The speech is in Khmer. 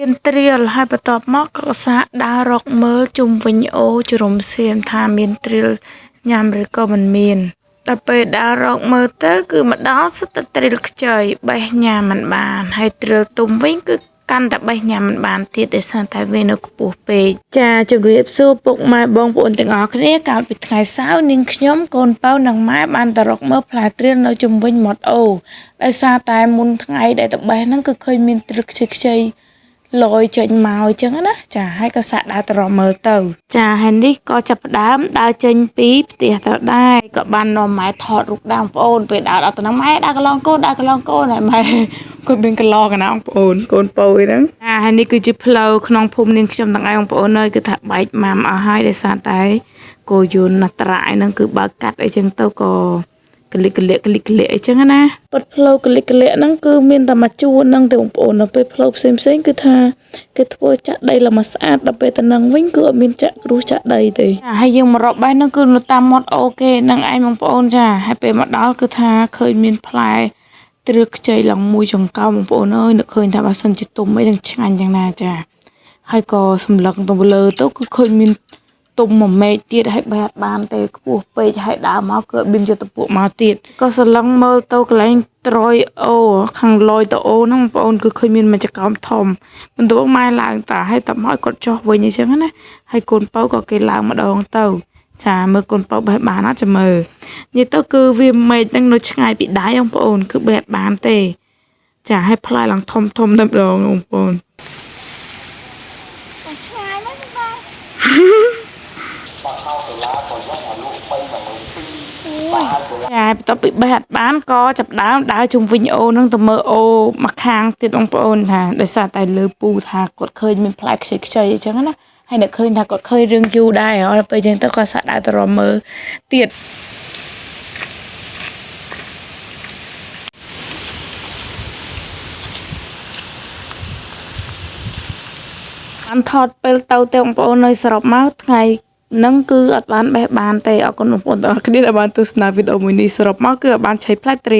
មានត្រៀលហើយបន្ទាប់មកក៏សាកដើររកមើលជុំវិញអូជ្រុំសៀមថាមានត្រៀលញ៉ាំឬក៏មិនមានដល់ពេលដើររកមើលទៅគឺមកដល់សុទ្ធតែត្រៀលខ្ចីបេះញ៉ាំមិនបានហើយត្រៀលទុំវិញគឺកាន់តែបេះញ៉ាំមិនបានទៀតដោយសារតែវានៅខ្ពស់ពេកចាជម្រាបសួរពុកម៉ែបងប្អូនទាំងអស់គ្នាកាលពីថ្ងៃសៅរ៍នាងខ្ញុំកូនប៉ៅនិងម៉ែបានទៅរកមើលផ្លែត្រៀលនៅជុំវិញមាត់អូដោយសារតែមុនថ្ងៃដែលទៅបេះហ្នឹងគឺឃើញមានត្រៀលខ្ចីលយចេញមកអញ្ចឹងណាចាហើយក៏សាក់ដើរទៅរកមើលទៅចាហើយនេះក៏ចាប់ផ្ដើមដើរចេញពីផ្ទះទៅដែរក៏បាននាំម៉ែថតរូបដើមប្អូនពេលដើរដល់ទៅហ្នឹងម៉ែដើរកន្លងកូនហើយម៉ែគាត់មានកន្លងកណាបងប្អូនកូនប៉ូវហ្នឹងហើយនេះគឺជាផ្លូវក្នុងភូមិនាងខ្ញុំទាំងឯងបងប្អូនអើយគឺថាបែកម៉ាំអស់ហើយដោយសារតែគោយន្តត្រាយហ្នឹងគឺបើកាត់អីចឹងទៅក៏កលិកអីចឹងណាប៉ុតផ្លូវកលិកហ្នឹងគឺមានតែមួយជួរហ្នឹងទេបងប្អូនដល់ពេលផ្លូវផ្សេងគឺថាគេធ្វើចាក់ដីឡើងមកស្អាតដល់ពេលទៅនឹងវិញគឺអត់មានចាក់គ្រោះចាក់ដីទេហើយយើងមករកបែរហ្នឹងគឺនៅតាមមាត់អូគេហ្នឹងឯងបងប្អូនចាហើយពេលមកដល់គឺថាឃើញមានផ្លែត្រៀលខ្ចីឡើងមួយចង្កោមបងប្អូនអើយនឹកឃើញថាបើសិនជាទុំអីនឹងឆ្ងាញ់យ៉ាងណាចាហើយក៏សម្លឹងទៅលើទៅគឺឃើញមានទុំមួយមេឃទៀតហើយបែរបានទេខ្ពស់ពេកហើយដើរមកគឺប៊ីនយកទៅពួកមកទៀតក៏សឡឹងមើលទៅកន្លែងត្រយអូខាងលយទៅអូហ្នឹងបងប្អូនគឺឃើញមានមួយចង្កោមធំបន្ទាប់ម៉ែឡើងតាហើយតមកគាត់ចុះវិញអញ្ចឹងណាហើយកូនប៉ៅក៏គេឡើងម្ដងទៅចាមើលកូនប៉ៅបេះបានអត់ចាំមើលនិយាយទៅគឺវាមេឃហ្នឹងនៅឆ្ងាយពីដៃបងប្អូនគឺបេះបានទេចាឲ្យផ្លែឡើងធំតែម្ដងបងប្អូនឆ្ងាយណាស់បងចាបន្ទាប់ពីបេះអត់បានក៏ចាប់ដើមដើរជុំវិញអូហ្នឹងទៅមើលអូមកខាងទៀតបងប្អូនថាដោយសារតែលើពូថាគាត់ឃើញមានផ្លែខ្ចីអញ្ចឹងណាហើយនឹកឃើញថាគាត់ឃើញរឿងយូរដែរដល់ពេលអញ្ចឹងទៅគាត់សាក់ដើរទៅរកមើលទៀតបានថតពេលទៅបងប្អូននៅសរុបមកថ្ងៃហ្នឹងគឺអត់បានបេះបានទេអរគុណបងប្អូនទាំងអស់គ្នាដែលបានទស្សនាវីដេអូមួយនេះសរុបមកគឺអត់បានឆេះផ្លែត្រៀល